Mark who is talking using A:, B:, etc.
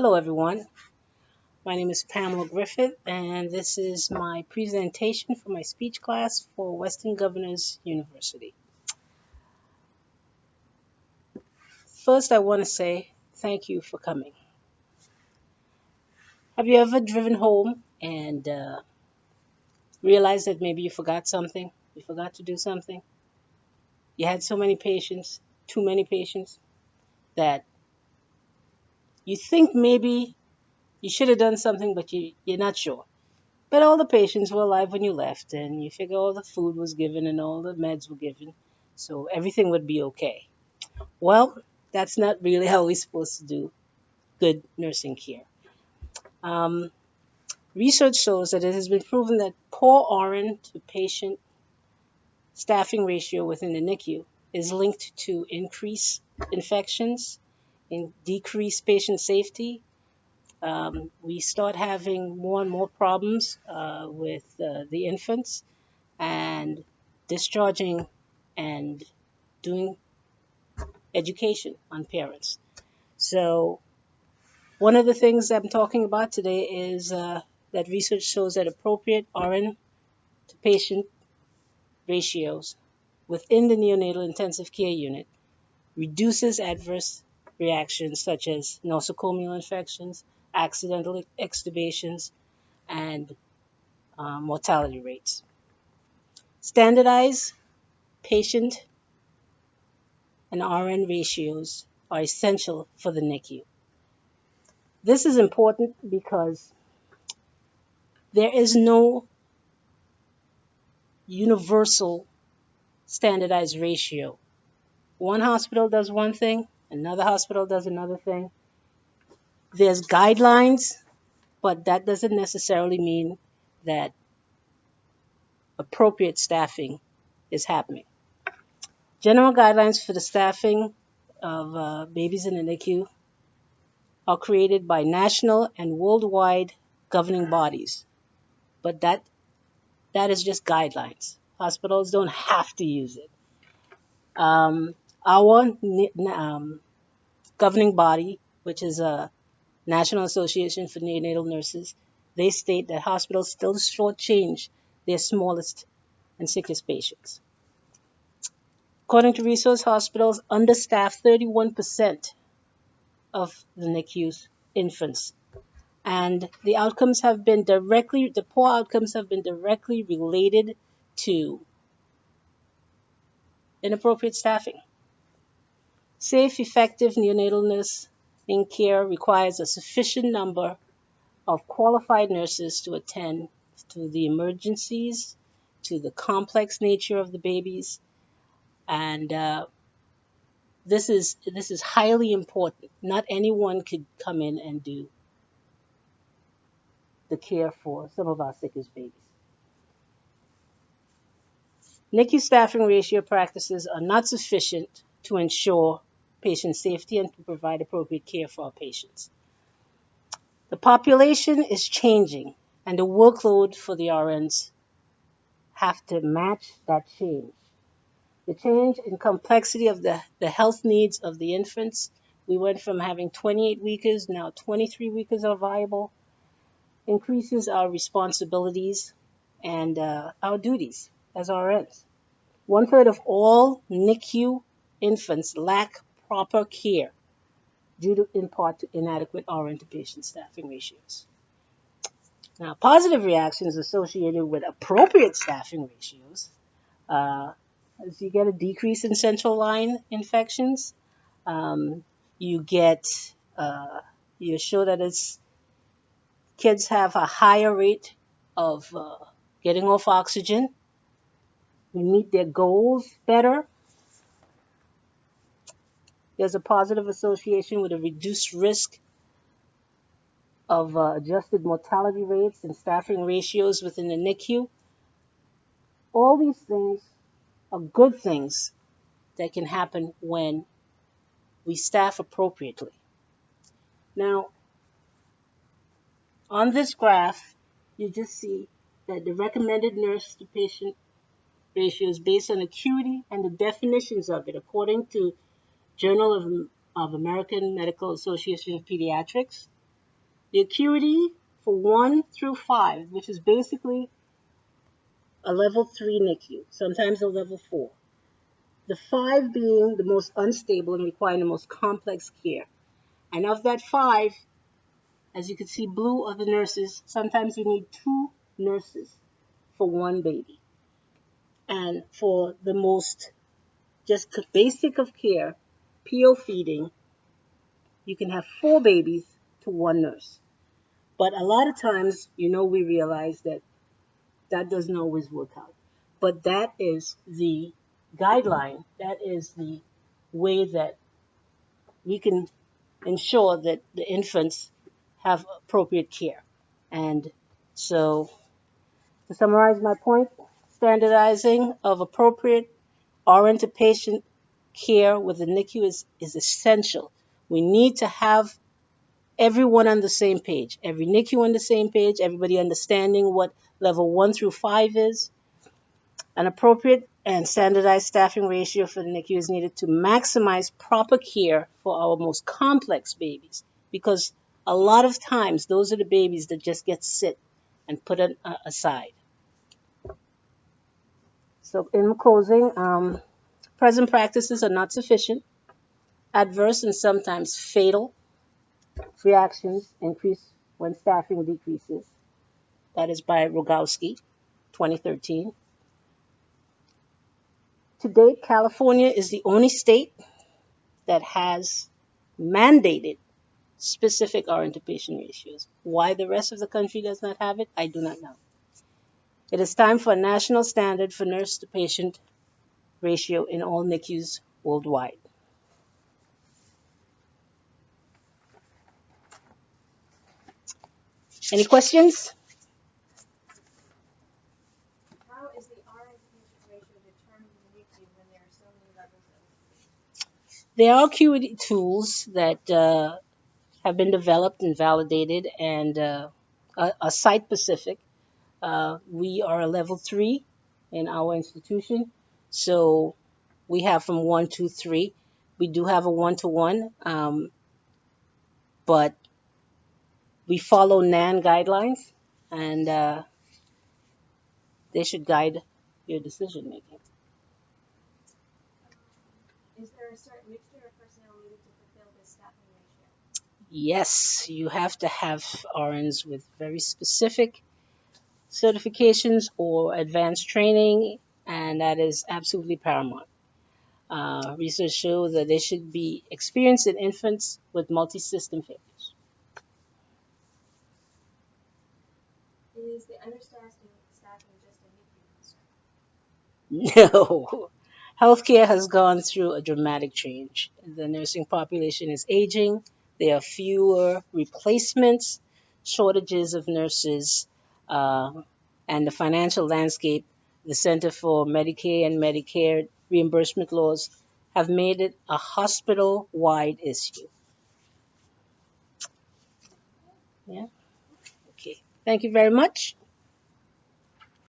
A: Hello, everyone. My name is Pamela Griffith, and this is my presentation for my speech class for Western Governors University. First, I want to say thank you for coming. Have you ever driven home and realized that maybe you forgot something? You forgot to do something? You had so many patients, too many patients, that you think maybe you should have done something, but you're not sure. But all the patients were alive when you left, and you figure all the food was given and all the meds were given, so everything would be okay. Well, that's not really how we're supposed to do good nursing care. Um, Research shows that it has been proven that poor RN to patient staffing ratio within the NICU is linked to increased infections and decreased patient safety. We start having more and more problems with the infants and discharging and doing education on parents. So one of the things I'm talking about today is that research shows that appropriate RN to patient ratios within the neonatal intensive care unit reduces adverse reactions such as nosocomial infections, accidental extubations, and mortality rates. Standardized patient and RN ratios are essential for the NICU. This is important because there is no universal standardized ratio. One hospital does one thing, another hospital does another thing. There's guidelines, but that doesn't necessarily mean that appropriate staffing is happening. General guidelines for the staffing of babies in the NICU are created by national and worldwide governing bodies, but that is just guidelines. Hospitals don't have to use it. Our governing body, which is a National Association for Neonatal Nurses, they state that hospitals still shortchange their smallest and sickest patients. According to resource hospitals, understaff 31% of the NICU's infants. And the poor outcomes have been directly related to inappropriate staffing. Safe, effective neonatal nursing care requires a sufficient number of qualified nurses to attend to the emergencies, to the complex nature of the babies, and this is highly important. Not anyone could come in and do the care for some of our sickest babies. NICU staffing ratio practices are not sufficient to ensure patient safety and to provide appropriate care for our patients. The population is changing, and the workload for the RNs have to match that change. The change in complexity of the health needs of the infants. We went from having 28 weekers, now 23 weekers are viable, increases our responsibilities and our duties as RNs. 1/3 of all NICU infants lack proper care due to, in part, to inadequate RN to patient staffing ratios. Now, positive reactions associated with appropriate staffing ratios is you get a decrease in central line infections. You get, you show that kids have a higher rate of getting off oxygen. We meet their goals better. There's a positive association with a reduced risk of adjusted mortality rates and staffing ratios within the NICU. All these things are good things that can happen when we staff appropriately. Now, on this graph, you just see that the recommended nurse to patient ratio is based on acuity and the definitions of it according to Journal of American Medical Association of Pediatrics. The acuity for 1 through 5, which is basically a level 3 NICU, sometimes a level 4. The 5 being the most unstable and requiring the most complex care. And of that 5, as you can see, blue are the nurses. Sometimes you need 2 nurses for 1 baby. And for the most just basic of care, PO feeding, you can have 4 babies to 1 nurse. But a lot of times, we realize that that doesn't always work out. But that is the guideline. That is the way that we can ensure that the infants have appropriate care. And so, to summarize my point, standardizing of appropriate RN to patient care with the NICU is essential. We need to have everyone on the same page, every NICU on the same page, everybody understanding what level 1 through 5 is. An appropriate and standardized staffing ratio for the NICU is needed to maximize proper care for our most complex babies, because a lot of times those are the babies that just get sit and put aside. So in closing, present practices are not sufficient. Adverse and sometimes fatal reactions increase when staffing decreases. That is by Rogowski, 2013. To date, California is the only state that has mandated specific RN to patient ratios. Why the rest of the country does not have it, I do not know. It is time for a national standard for nurse to patient ratio in all NICUs worldwide. Any questions?
B: How is the RN to patient ratio determined in the NICU when there are so many levels of?
A: There are acuity tools that have been developed and validated and are site specific. We are a level 3 in our institution, so we have from 1, 2, 3. We do have a 1-to-1, but we follow NAN guidelines, and they should guide your decision making.
B: Is there a certain mixture of personnel needed to fulfill this staffing ratio?
A: Yes, you have to have RNs with very specific certifications or advanced training, and that is absolutely paramount. Research shows that they should be experienced in infants with multi-system failures.
B: Is the understaffing just a NICU concern?
A: No. Healthcare has gone through a dramatic change. The nursing population is aging. There are fewer replacements, shortages of nurses, and the financial landscape, the Center for Medicaid and Medicare reimbursement laws have made it a hospital-wide issue. Yeah. Okay. Thank you very much.